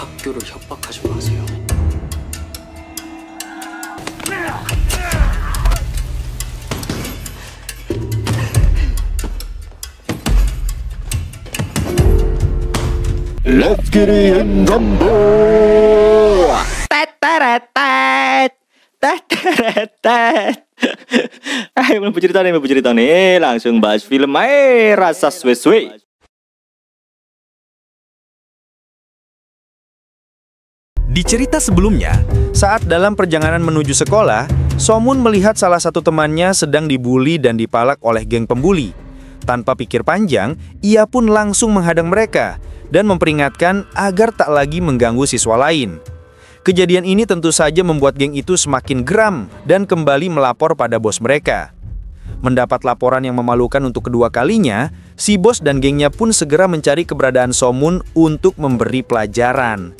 학교를 협박하지 마세요. Let's get it in Rambo. Ayo cerita nih, langsung bahas film rasa suwe-suwe. Di cerita sebelumnya, saat dalam perjalanan menuju sekolah, Somun melihat salah satu temannya sedang dibully dan dipalak oleh geng pembuli. Tanpa pikir panjang, ia pun langsung menghadang mereka dan memperingatkan agar tak lagi mengganggu siswa lain. Kejadian ini tentu saja membuat geng itu semakin geram dan kembali melapor pada bos mereka. Mendapat laporan yang memalukan untuk kedua kalinya, si bos dan gengnya pun segera mencari keberadaan Somun untuk memberi pelajaran.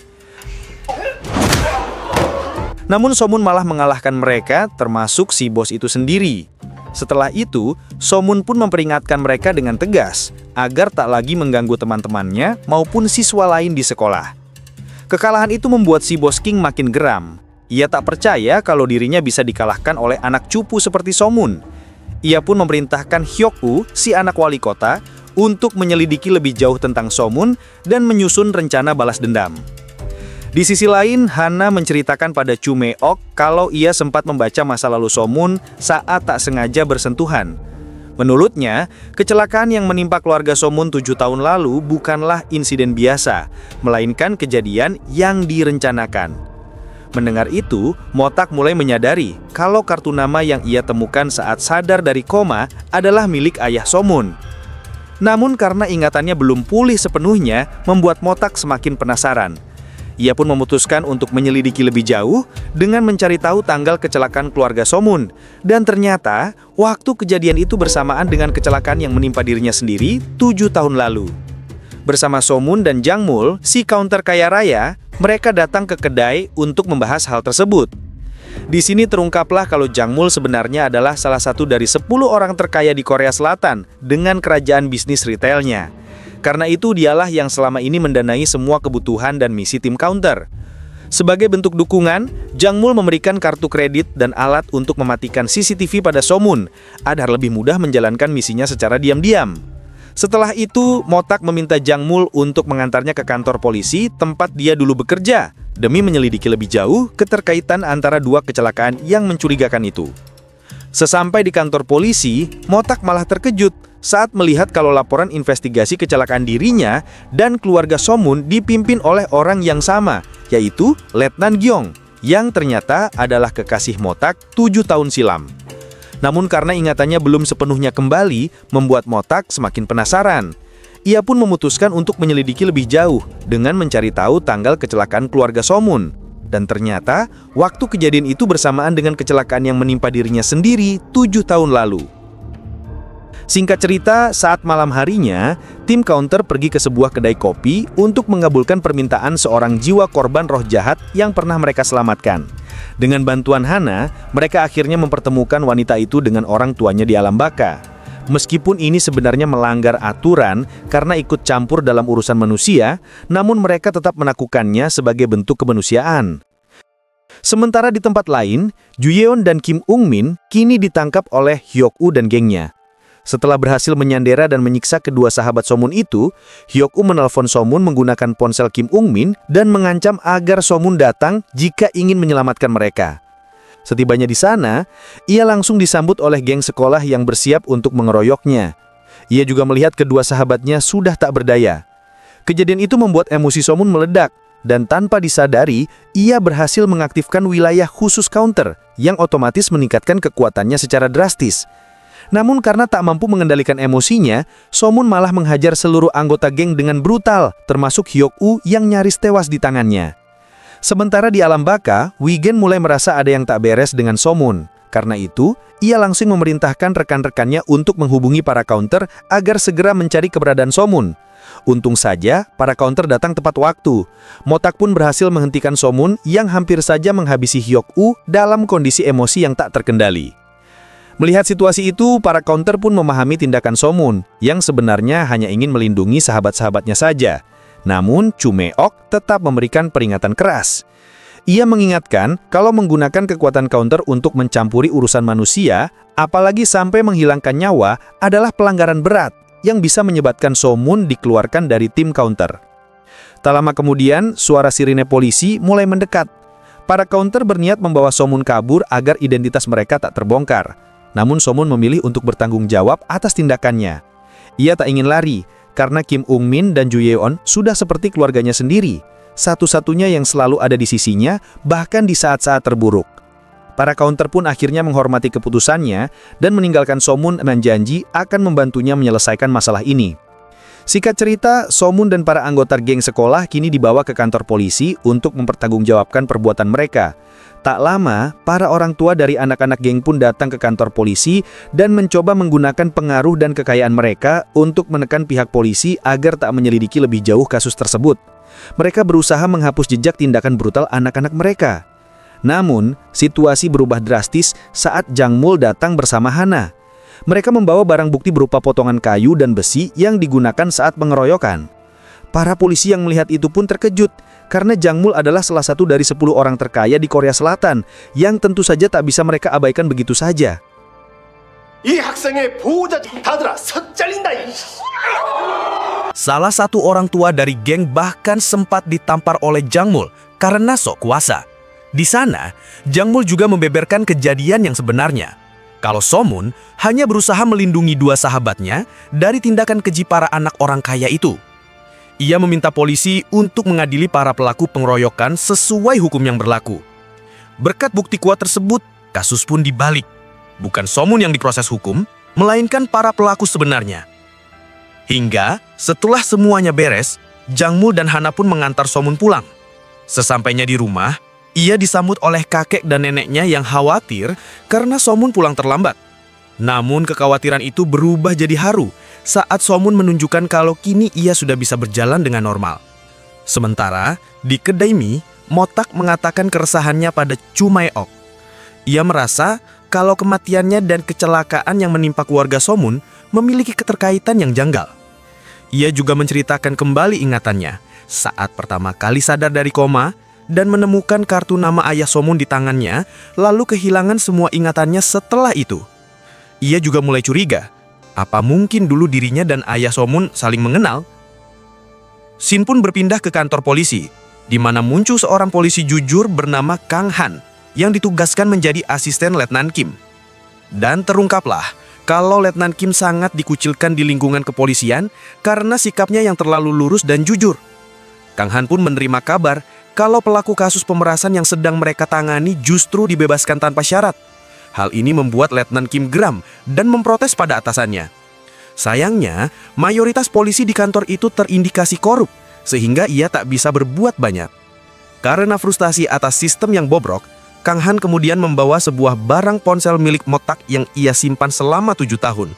Namun Somun malah mengalahkan mereka, termasuk si bos itu sendiri. Setelah itu, Somun pun memperingatkan mereka dengan tegas agar tak lagi mengganggu teman-temannya maupun siswa lain di sekolah. Kekalahan itu membuat si bos King makin geram. Ia tak percaya kalau dirinya bisa dikalahkan oleh anak cupu seperti Somun. Ia pun memerintahkan Hyok-woo, si anak wali kota, untuk menyelidiki lebih jauh tentang Somun dan menyusun rencana balas dendam. Di sisi lain, Hana menceritakan pada Chu Me-ok kalau ia sempat membaca masa lalu Somun saat tak sengaja bersentuhan. Menurutnya, kecelakaan yang menimpa keluarga Somun 7 tahun lalu bukanlah insiden biasa, melainkan kejadian yang direncanakan. Mendengar itu, Motak mulai menyadari kalau kartu nama yang ia temukan saat sadar dari koma adalah milik ayah Somun. Namun karena ingatannya belum pulih sepenuhnya, membuat Motak semakin penasaran. Ia pun memutuskan untuk menyelidiki lebih jauh dengan mencari tahu tanggal kecelakaan keluarga Somun. Dan ternyata, waktu kejadian itu bersamaan dengan kecelakaan yang menimpa dirinya sendiri 7 tahun lalu. Bersama Somun dan Jangmul, si counter kaya raya, mereka datang ke kedai untuk membahas hal tersebut. Di sini terungkaplah kalau Jangmul sebenarnya adalah salah satu dari 10 orang terkaya di Korea Selatan dengan kerajaan bisnis retailnya. Karena itu dialah yang selama ini mendanai semua kebutuhan dan misi tim counter. Sebagai bentuk dukungan, Jangmul memberikan kartu kredit dan alat untuk mematikan CCTV pada Somun, agar lebih mudah menjalankan misinya secara diam-diam. Setelah itu, Motak meminta Jangmul untuk mengantarnya ke kantor polisi tempat dia dulu bekerja, demi menyelidiki lebih jauh keterkaitan antara dua kecelakaan yang mencurigakan itu. Sesampai di kantor polisi, Motak malah terkejut saat melihat kalau laporan investigasi kecelakaan dirinya dan keluarga Somun dipimpin oleh orang yang sama, yaitu Letnan Gyeong, yang ternyata adalah kekasih Motak 7 tahun silam. Namun karena ingatannya belum sepenuhnya kembali, membuat Motak semakin penasaran. Ia pun memutuskan untuk menyelidiki lebih jauh dengan mencari tahu tanggal kecelakaan keluarga Somun. Dan ternyata, waktu kejadian itu bersamaan dengan kecelakaan yang menimpa dirinya sendiri 7 tahun lalu. Singkat cerita, saat malam harinya, tim counter pergi ke sebuah kedai kopi untuk mengabulkan permintaan seorang jiwa korban roh jahat yang pernah mereka selamatkan. Dengan bantuan Hana, mereka akhirnya mempertemukan wanita itu dengan orang tuanya di alam baka. Meskipun ini sebenarnya melanggar aturan karena ikut campur dalam urusan manusia, namun mereka tetap melakukannya sebagai bentuk kemanusiaan. Sementara di tempat lain, Juyeon dan Kim Ung-min kini ditangkap oleh Hyok-woo dan gengnya. Setelah berhasil menyandera dan menyiksa kedua sahabat Somun itu, Hyok-woo menelpon Somun menggunakan ponsel Kim Ung-min dan mengancam agar Somun datang jika ingin menyelamatkan mereka. Setibanya di sana, ia langsung disambut oleh geng sekolah yang bersiap untuk mengeroyoknya. Ia juga melihat kedua sahabatnya sudah tak berdaya. Kejadian itu membuat emosi Somun meledak, dan tanpa disadari, ia berhasil mengaktifkan wilayah khusus counter yang otomatis meningkatkan kekuatannya secara drastis. Namun karena tak mampu mengendalikan emosinya, Somun malah menghajar seluruh anggota geng dengan brutal, termasuk Hyok-woo yang nyaris tewas di tangannya. Sementara di alam baka, Wigen mulai merasa ada yang tak beres dengan Somun. Karena itu, ia langsung memerintahkan rekan-rekannya untuk menghubungi para counter agar segera mencari keberadaan Somun. Untung saja, para counter datang tepat waktu. Motak pun berhasil menghentikan Somun yang hampir saja menghabisi Hyok-woo dalam kondisi emosi yang tak terkendali. Melihat situasi itu, para counter pun memahami tindakan Somun, yang sebenarnya hanya ingin melindungi sahabat-sahabatnya saja. Namun, Chumeok tetap memberikan peringatan keras. Ia mengingatkan kalau menggunakan kekuatan counter untuk mencampuri urusan manusia, apalagi sampai menghilangkan nyawa, adalah pelanggaran berat yang bisa menyebabkan So-moon dikeluarkan dari tim counter. Tak lama kemudian, suara sirine polisi mulai mendekat. Para counter berniat membawa So-moon kabur agar identitas mereka tak terbongkar. Namun So-moon memilih untuk bertanggung jawab atas tindakannya. Ia tak ingin lari, karena Kim Ung-min dan Ju Yeon sudah seperti keluarganya sendiri, satu-satunya yang selalu ada di sisinya, bahkan di saat-saat terburuk. Para counter pun akhirnya menghormati keputusannya dan meninggalkan So-moon dengan janji akan membantunya menyelesaikan masalah ini. Singkat cerita, So-moon dan para anggota geng sekolah kini dibawa ke kantor polisi untuk mempertanggungjawabkan perbuatan mereka. Tak lama, para orang tua dari anak-anak geng pun datang ke kantor polisi dan mencoba menggunakan pengaruh dan kekayaan mereka untuk menekan pihak polisi agar tak menyelidiki lebih jauh kasus tersebut. Mereka berusaha menghapus jejak tindakan brutal anak-anak mereka. Namun, situasi berubah drastis saat Jang Mul datang bersama Hana. Mereka membawa barang bukti berupa potongan kayu dan besi yang digunakan saat pengeroyokan. Para polisi yang melihat itu pun terkejut, karena Jang Mul adalah salah satu dari 10 orang terkaya di Korea Selatan, yang tentu saja tak bisa mereka abaikan begitu saja. 이 학생의 보호자 다들아 섰잘린다. Salah satu orang tua dari geng bahkan sempat ditampar oleh Jang Mul karena sok kuasa. Di sana, Jang Mul juga membeberkan kejadian yang sebenarnya. Kalau So-moon hanya berusaha melindungi dua sahabatnya dari tindakan keji para anak orang kaya itu. Ia meminta polisi untuk mengadili para pelaku pengeroyokan sesuai hukum yang berlaku. Berkat bukti kuat tersebut, kasus pun dibalik. Bukan So-moon yang diproses hukum, melainkan para pelaku sebenarnya. Hingga setelah semuanya beres, Jang Mul dan Hana pun mengantar So-moon pulang. Sesampainya di rumah, ia disambut oleh kakek dan neneknya yang khawatir karena So-moon pulang terlambat. Namun kekhawatiran itu berubah jadi haru saat So-moon menunjukkan kalau kini ia sudah bisa berjalan dengan normal. Sementara di kedai mie, Motak mengatakan keresahannya pada Chumeok. Ia merasa kalau kematiannya dan kecelakaan yang menimpa keluarga So-moon memiliki keterkaitan yang janggal. Ia juga menceritakan kembali ingatannya saat pertama kali sadar dari koma dan menemukan kartu nama ayah So-moon di tangannya, lalu kehilangan semua ingatannya setelah itu. Ia juga mulai curiga, apa mungkin dulu dirinya dan ayah So-moon saling mengenal? Shin pun berpindah ke kantor polisi, di mana muncul seorang polisi jujur bernama Kang Han, yang ditugaskan menjadi asisten Letnan Kim. Dan terungkaplah kalau Letnan Kim sangat dikucilkan di lingkungan kepolisian karena sikapnya yang terlalu lurus dan jujur. Kang Han pun menerima kabar kalau pelaku kasus pemerasan yang sedang mereka tangani justru dibebaskan tanpa syarat. Hal ini membuat Letnan Kim geram dan memprotes pada atasannya. Sayangnya, mayoritas polisi di kantor itu terindikasi korup, sehingga ia tak bisa berbuat banyak. Karena frustasi atas sistem yang bobrok, Kang Han kemudian membawa sebuah barang ponsel milik Motak yang ia simpan selama 7 tahun.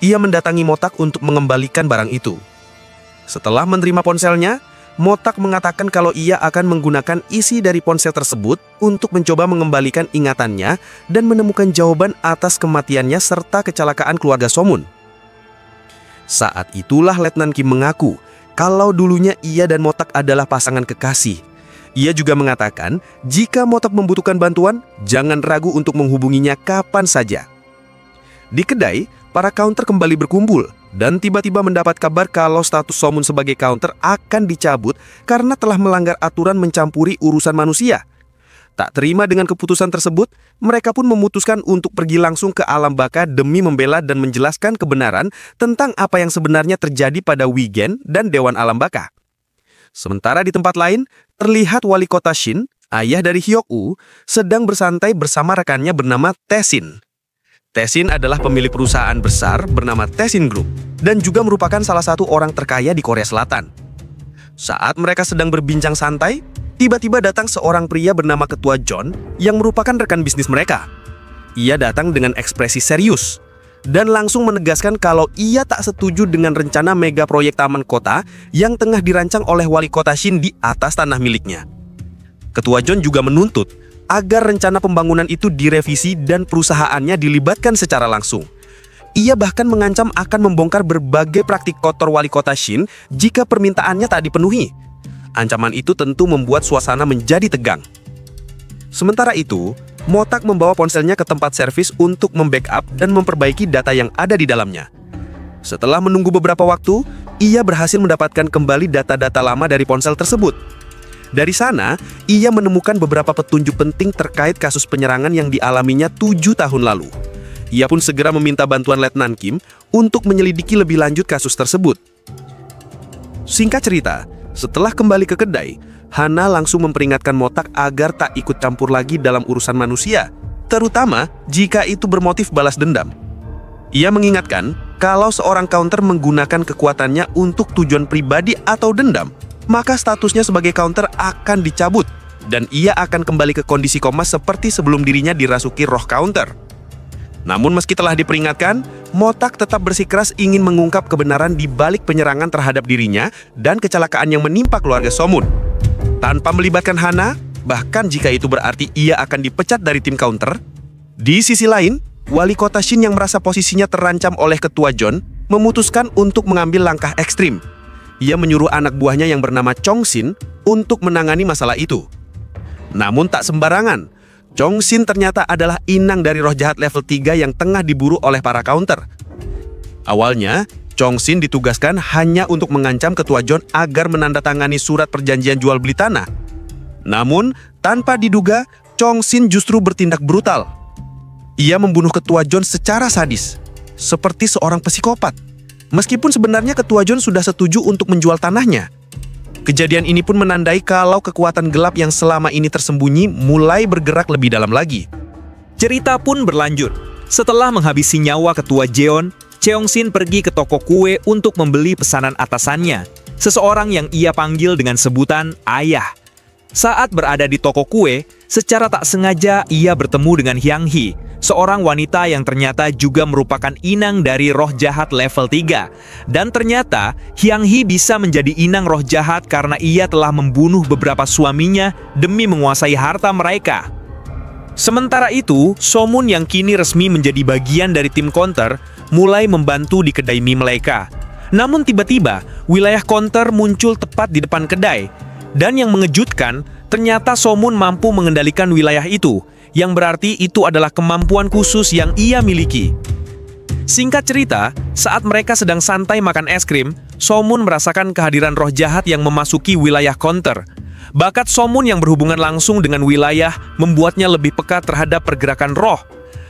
Ia mendatangi Motak untuk mengembalikan barang itu. Setelah menerima ponselnya, Motak mengatakan kalau ia akan menggunakan isi dari ponsel tersebut untuk mencoba mengembalikan ingatannya dan menemukan jawaban atas kematiannya serta kecelakaan keluarga So-moon. Saat itulah Letnan Kim mengaku kalau dulunya ia dan Motak adalah pasangan kekasih. Ia juga mengatakan, jika Motak membutuhkan bantuan, jangan ragu untuk menghubunginya kapan saja. Di kedai, para counter kembali berkumpul dan tiba-tiba mendapat kabar kalau status So-moon sebagai counter akan dicabut karena telah melanggar aturan mencampuri urusan manusia. Tak terima dengan keputusan tersebut, mereka pun memutuskan untuk pergi langsung ke alam baka demi membela dan menjelaskan kebenaran tentang apa yang sebenarnya terjadi pada Wigen dan Dewan Alam Baka. Sementara di tempat lain, terlihat wali kota Shin, ayah dari Hyuk-woo, sedang bersantai bersama rekannya bernama Tae-shin. Tae-shin adalah pemilik perusahaan besar bernama Tae-shin Group dan juga merupakan salah satu orang terkaya di Korea Selatan. Saat mereka sedang berbincang santai, tiba-tiba datang seorang pria bernama Ketua John yang merupakan rekan bisnis mereka. Ia datang dengan ekspresi serius dan langsung menegaskan kalau ia tak setuju dengan rencana mega proyek taman kota yang tengah dirancang oleh wali kota Shin di atas tanah miliknya. Ketua John juga menuntut agar rencana pembangunan itu direvisi dan perusahaannya dilibatkan secara langsung. Ia bahkan mengancam akan membongkar berbagai praktik kotor wali kota Shin jika permintaannya tak dipenuhi. Ancaman itu tentu membuat suasana menjadi tegang. Sementara itu, Motak membawa ponselnya ke tempat servis untuk membackup dan memperbaiki data yang ada di dalamnya. Setelah menunggu beberapa waktu, ia berhasil mendapatkan kembali data-data lama dari ponsel tersebut. Dari sana, ia menemukan beberapa petunjuk penting terkait kasus penyerangan yang dialaminya 7 tahun lalu. Ia pun segera meminta bantuan Letnan Kim untuk menyelidiki lebih lanjut kasus tersebut. Singkat cerita, setelah kembali ke kedai, Hana langsung memperingatkan Motak agar tak ikut campur lagi dalam urusan manusia, terutama jika itu bermotif balas dendam. Ia mengingatkan kalau seorang counter menggunakan kekuatannya untuk tujuan pribadi atau dendam, maka statusnya sebagai counter akan dicabut dan ia akan kembali ke kondisi koma seperti sebelum dirinya dirasuki roh counter. Namun meski telah diperingatkan, Motak tetap bersikeras ingin mengungkap kebenaran di balik penyerangan terhadap dirinya dan kecelakaan yang menimpa keluarga Somun. Tanpa melibatkan Hana, bahkan jika itu berarti ia akan dipecat dari tim counter. Di sisi lain, wali kota Shin yang merasa posisinya terancam oleh ketua John memutuskan untuk mengambil langkah ekstrim. Ia menyuruh anak buahnya yang bernama Chong Shin untuk menangani masalah itu. Namun tak sembarangan, Chong Shin ternyata adalah inang dari roh jahat level 3 yang tengah diburu oleh para counter. Awalnya, Chong Shin ditugaskan hanya untuk mengancam ketua John agar menandatangani surat perjanjian jual beli tanah. Namun, tanpa diduga, Chong Shin justru bertindak brutal. Ia membunuh ketua John secara sadis, seperti seorang psikopat. Meskipun sebenarnya ketua John sudah setuju untuk menjual tanahnya. Kejadian ini pun menandai kalau kekuatan gelap yang selama ini tersembunyi mulai bergerak lebih dalam lagi. Cerita pun berlanjut. Setelah menghabisi nyawa ketua Jeon, Cheong Shin pergi ke toko kue untuk membeli pesanan atasannya, seseorang yang ia panggil dengan sebutan ayah. Saat berada di toko kue, secara tak sengaja ia bertemu dengan Hyang Hee, seorang wanita yang ternyata juga merupakan inang dari roh jahat level 3. Dan ternyata Hyang Hee bisa menjadi inang roh jahat karena ia telah membunuh beberapa suaminya demi menguasai harta mereka. Sementara itu, Somun yang kini resmi menjadi bagian dari tim counter mulai membantu di kedai mie mereka. Namun tiba-tiba, wilayah counter muncul tepat di depan kedai. Dan yang mengejutkan, ternyata Somun mampu mengendalikan wilayah itu, yang berarti itu adalah kemampuan khusus yang ia miliki. Singkat cerita, saat mereka sedang santai makan es krim, Somun merasakan kehadiran roh jahat yang memasuki wilayah counter. Bakat Somun yang berhubungan langsung dengan wilayah membuatnya lebih peka terhadap pergerakan roh.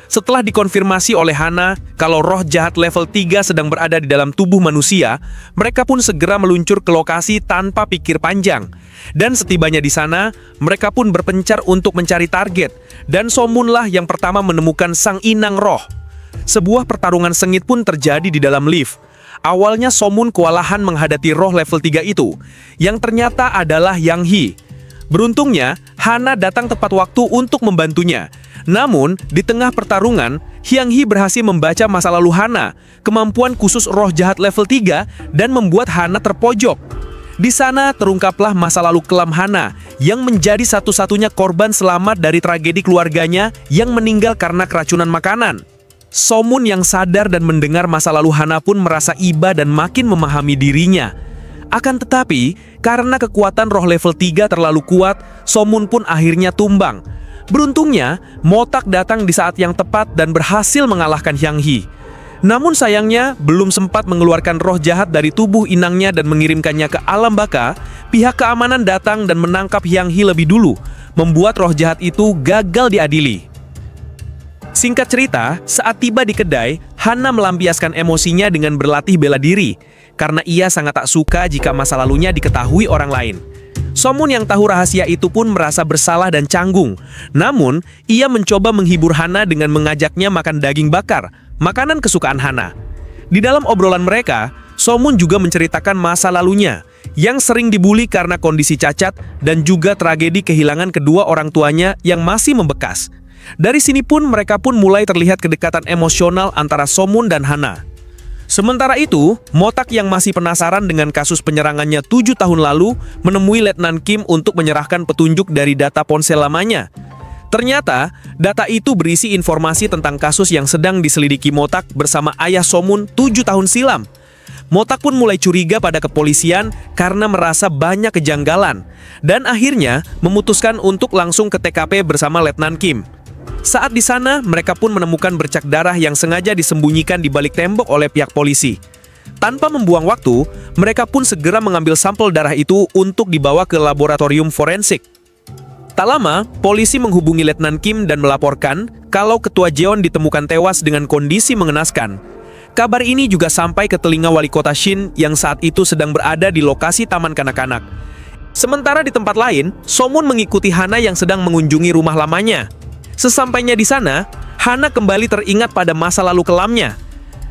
Setelah dikonfirmasi oleh Hana kalau roh jahat level 3 sedang berada di dalam tubuh manusia, mereka pun segera meluncur ke lokasi tanpa pikir panjang. Dan setibanya di sana, mereka pun berpencar untuk mencari target, dan Somunlah yang pertama menemukan sang inang roh. Sebuah pertarungan sengit pun terjadi di dalam lift. Awalnya Somun kewalahan menghadapi roh level 3 itu, yang ternyata adalah Hyang Hee. Beruntungnya, Hana datang tepat waktu untuk membantunya. Namun, di tengah pertarungan, Hyang Hee berhasil membaca masa lalu Hana, kemampuan khusus roh jahat level 3, dan membuat Hana terpojok. Di sana terungkaplah masa lalu kelam Hana, yang menjadi satu-satunya korban selamat dari tragedi keluarganya yang meninggal karena keracunan makanan. Somun yang sadar dan mendengar masa lalu Hana pun merasa iba dan makin memahami dirinya. Akan tetapi, karena kekuatan roh level 3 terlalu kuat, Somun pun akhirnya tumbang. Beruntungnya, Motak datang di saat yang tepat dan berhasil mengalahkan Hyang Hee. Namun sayangnya, belum sempat mengeluarkan roh jahat dari tubuh inangnya dan mengirimkannya ke alam baka, pihak keamanan datang dan menangkap Hyang Hee lebih dulu, membuat roh jahat itu gagal diadili. Singkat cerita, saat tiba di kedai, Hana melampiaskan emosinya dengan berlatih bela diri, karena ia sangat tak suka jika masa lalunya diketahui orang lain. Somun yang tahu rahasia itu pun merasa bersalah dan canggung. Namun, ia mencoba menghibur Hana dengan mengajaknya makan daging bakar, makanan kesukaan Hana. Di dalam obrolan mereka, Somun juga menceritakan masa lalunya, yang sering dibuli karena kondisi cacat dan juga tragedi kehilangan kedua orang tuanya yang masih membekas. Dari sini pun mereka pun mulai terlihat kedekatan emosional antara Somun dan Hana. Sementara itu, Motak yang masih penasaran dengan kasus penyerangannya 7 tahun lalu menemui Letnan Kim untuk menyerahkan petunjuk dari data ponsel lamanya. Ternyata, data itu berisi informasi tentang kasus yang sedang diselidiki Motak bersama ayah Somun 7 tahun silam. Motak pun mulai curiga pada kepolisian karena merasa banyak kejanggalan, dan akhirnya memutuskan untuk langsung ke TKP bersama Letnan Kim. Saat di sana, mereka pun menemukan bercak darah yang sengaja disembunyikan di balik tembok oleh pihak polisi. Tanpa membuang waktu, mereka pun segera mengambil sampel darah itu untuk dibawa ke laboratorium forensik. Tak lama, polisi menghubungi Letnan Kim dan melaporkan kalau Ketua Jeon ditemukan tewas dengan kondisi mengenaskan. Kabar ini juga sampai ke telinga wali kota Shin yang saat itu sedang berada di lokasi taman kanak-kanak. Sementara di tempat lain, Somun mengikuti Hana yang sedang mengunjungi rumah lamanya. Sesampainya di sana, Hana kembali teringat pada masa lalu kelamnya.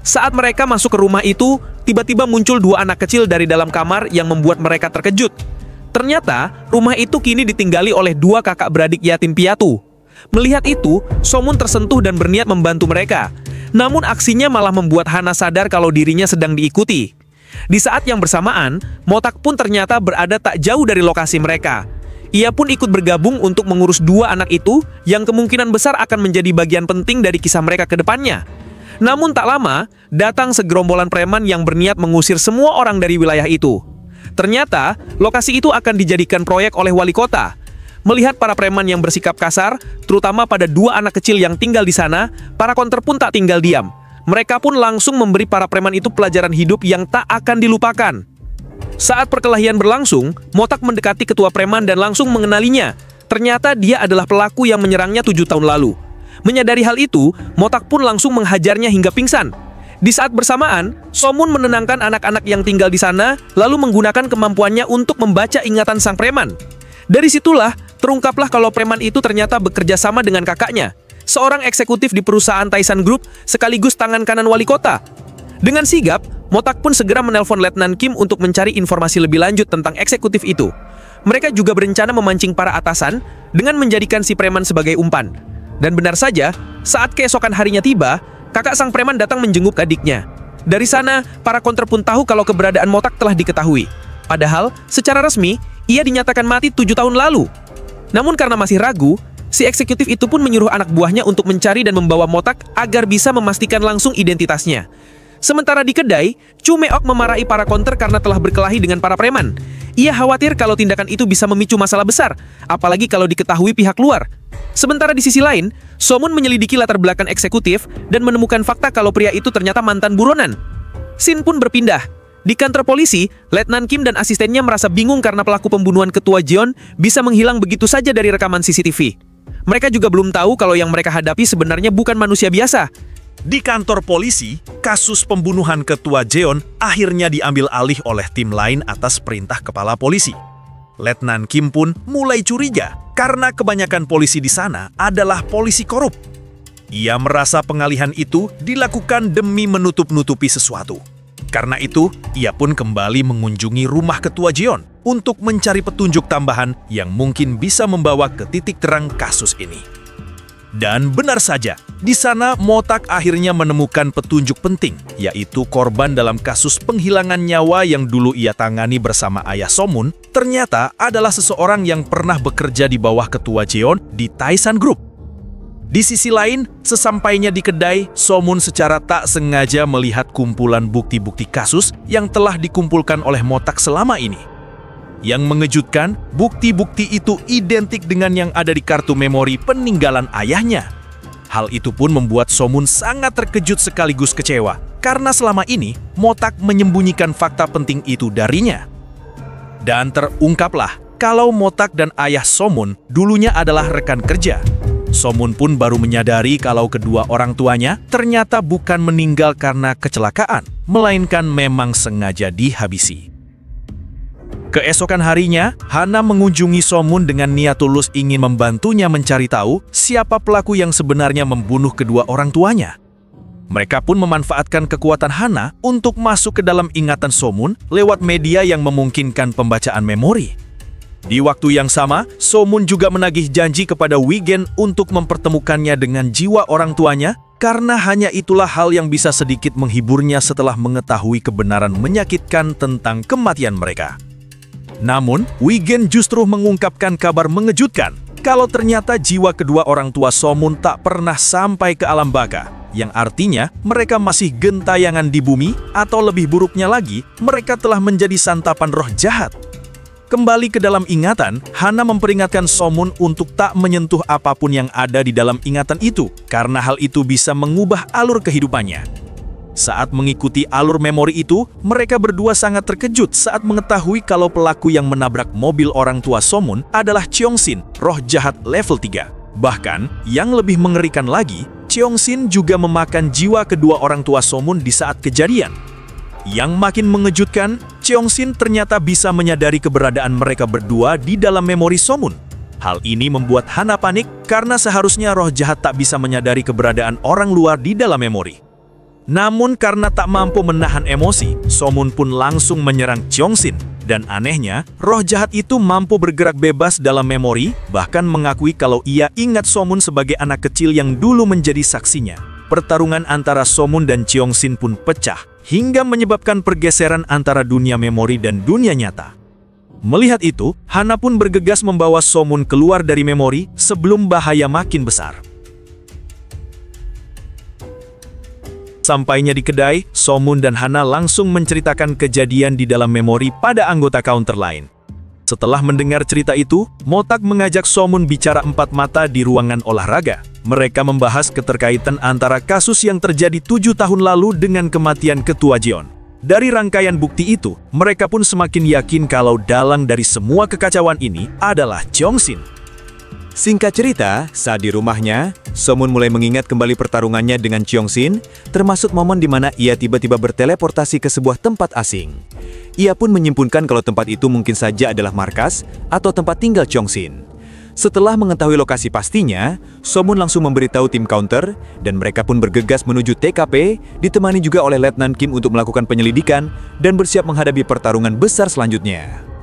Saat mereka masuk ke rumah itu, tiba-tiba muncul 2 anak kecil dari dalam kamar yang membuat mereka terkejut. Ternyata, rumah itu kini ditinggali oleh 2 kakak beradik yatim piatu. Melihat itu, Somun tersentuh dan berniat membantu mereka. Namun aksinya malah membuat Hana sadar kalau dirinya sedang diikuti. Di saat yang bersamaan, Motak pun ternyata berada tak jauh dari lokasi mereka. Ia pun ikut bergabung untuk mengurus 2 anak itu yang kemungkinan besar akan menjadi bagian penting dari kisah mereka ke depannya. Namun tak lama, datang segerombolan preman yang berniat mengusir semua orang dari wilayah itu. Ternyata, lokasi itu akan dijadikan proyek oleh wali kota. Melihat para preman yang bersikap kasar, terutama pada 2 anak kecil yang tinggal di sana, para konter pun tak tinggal diam. Mereka pun langsung memberi para preman itu pelajaran hidup yang tak akan dilupakan. Saat perkelahian berlangsung, Motak mendekati ketua preman dan langsung mengenalinya. Ternyata dia adalah pelaku yang menyerangnya 7 tahun lalu. Menyadari hal itu, Motak pun langsung menghajarnya hingga pingsan. Di saat bersamaan, Somun menenangkan anak-anak yang tinggal di sana, lalu menggunakan kemampuannya untuk membaca ingatan sang preman. Dari situlah, terungkaplah kalau preman itu ternyata bekerja sama dengan kakaknya, seorang eksekutif di perusahaan Taisan Group sekaligus tangan kanan wali kota. Dengan sigap, Motak pun segera menelpon Letnan Kim untuk mencari informasi lebih lanjut tentang eksekutif itu. Mereka juga berencana memancing para atasan dengan menjadikan si preman sebagai umpan. Dan benar saja, saat keesokan harinya tiba, kakak sang preman datang menjenguk adiknya. Dari sana, para konter pun tahu kalau keberadaan Motak telah diketahui. Padahal, secara resmi, ia dinyatakan mati 7 tahun lalu. Namun karena masih ragu, si eksekutif itu pun menyuruh anak buahnya untuk mencari dan membawa Motak agar bisa memastikan langsung identitasnya. Sementara di kedai, Chu Meok memarahi para konter karena telah berkelahi dengan para preman. Ia khawatir kalau tindakan itu bisa memicu masalah besar, apalagi kalau diketahui pihak luar. Sementara di sisi lain, Somun menyelidiki latar belakang eksekutif dan menemukan fakta kalau pria itu ternyata mantan buronan. Scene pun berpindah. Di kantor polisi, Letnan Kim dan asistennya merasa bingung karena pelaku pembunuhan Ketua Jeon bisa menghilang begitu saja dari rekaman CCTV. Mereka juga belum tahu kalau yang mereka hadapi sebenarnya bukan manusia biasa. Di kantor polisi, kasus pembunuhan Ketua Jeon akhirnya diambil alih oleh tim lain atas perintah kepala polisi. Letnan Kim pun mulai curiga karena kebanyakan polisi di sana adalah polisi korup. Ia merasa pengalihan itu dilakukan demi menutup-nutupi sesuatu. Karena itu, ia pun kembali mengunjungi rumah Ketua Jeon untuk mencari petunjuk tambahan yang mungkin bisa membawa ke titik terang kasus ini. Dan benar saja, di sana Motak akhirnya menemukan petunjuk penting, yaitu korban dalam kasus penghilangan nyawa yang dulu ia tangani bersama ayah Somun, ternyata adalah seseorang yang pernah bekerja di bawah Ketua Jeon di Taisan Group. Di sisi lain, sesampainya di kedai, Somun secara tak sengaja melihat kumpulan bukti-bukti kasus yang telah dikumpulkan oleh Motak selama ini. Yang mengejutkan, bukti-bukti itu identik dengan yang ada di kartu memori peninggalan ayahnya. Hal itu pun membuat Somun sangat terkejut sekaligus kecewa, karena selama ini Motak menyembunyikan fakta penting itu darinya. Dan terungkaplah kalau Motak dan ayah Somun dulunya adalah rekan kerja. Somun pun baru menyadari kalau kedua orang tuanya ternyata bukan meninggal karena kecelakaan, melainkan memang sengaja dihabisi. Keesokan harinya, Hana mengunjungi Somun dengan niat tulus ingin membantunya mencari tahu siapa pelaku yang sebenarnya membunuh kedua orang tuanya. Mereka pun memanfaatkan kekuatan Hana untuk masuk ke dalam ingatan Somun lewat media yang memungkinkan pembacaan memori. Di waktu yang sama, Somun juga menagih janji kepada Wigen untuk mempertemukannya dengan jiwa orang tuanya karena hanya itulah hal yang bisa sedikit menghiburnya setelah mengetahui kebenaran menyakitkan tentang kematian mereka. Namun, Wigen justru mengungkapkan kabar mengejutkan kalau ternyata jiwa kedua orang tua Somun tak pernah sampai ke alam baka, yang artinya mereka masih gentayangan di bumi, atau lebih buruknya lagi, mereka telah menjadi santapan roh jahat. Kembali ke dalam ingatan, Hana memperingatkan Somun untuk tak menyentuh apapun yang ada di dalam ingatan itu, karena hal itu bisa mengubah alur kehidupannya. Saat mengikuti alur memori itu, mereka berdua sangat terkejut saat mengetahui kalau pelaku yang menabrak mobil orang tua Somun adalah Cheong-sin, roh jahat level 3. Bahkan, yang lebih mengerikan lagi, Cheong-sin juga memakan jiwa kedua orang tua Somun di saat kejadian. Yang makin mengejutkan, Cheong-sin ternyata bisa menyadari keberadaan mereka berdua di dalam memori Somun. Hal ini membuat Hana panik karena seharusnya roh jahat tak bisa menyadari keberadaan orang luar di dalam memori. Namun karena tak mampu menahan emosi, Somun pun langsung menyerang Cheong-sin. Dan anehnya, roh jahat itu mampu bergerak bebas dalam memori, bahkan mengakui kalau ia ingat Somun sebagai anak kecil yang dulu menjadi saksinya. Pertarungan antara Somun dan Cheong-sin pun pecah, hingga menyebabkan pergeseran antara dunia memori dan dunia nyata. Melihat itu, Hana pun bergegas membawa Somun keluar dari memori sebelum bahaya makin besar. Sampainya di kedai, Somun dan Hana langsung menceritakan kejadian di dalam memori pada anggota counter lain. Setelah mendengar cerita itu, Motak mengajak Somun bicara empat mata di ruangan olahraga. Mereka membahas keterkaitan antara kasus yang terjadi 7 tahun lalu dengan kematian Ketua Jeon. Dari rangkaian bukti itu, mereka pun semakin yakin kalau dalang dari semua kekacauan ini adalah Cheong-sin. Singkat cerita, saat di rumahnya, Somun mulai mengingat kembali pertarungannya dengan Cheong-sin, termasuk momen di mana ia tiba-tiba berteleportasi ke sebuah tempat asing. Ia pun menyimpulkan kalau tempat itu mungkin saja adalah markas atau tempat tinggal Cheong-sin. Setelah mengetahui lokasi pastinya, Somun langsung memberitahu tim counter, dan mereka pun bergegas menuju TKP, ditemani juga oleh Letnan Kim untuk melakukan penyelidikan dan bersiap menghadapi pertarungan besar selanjutnya.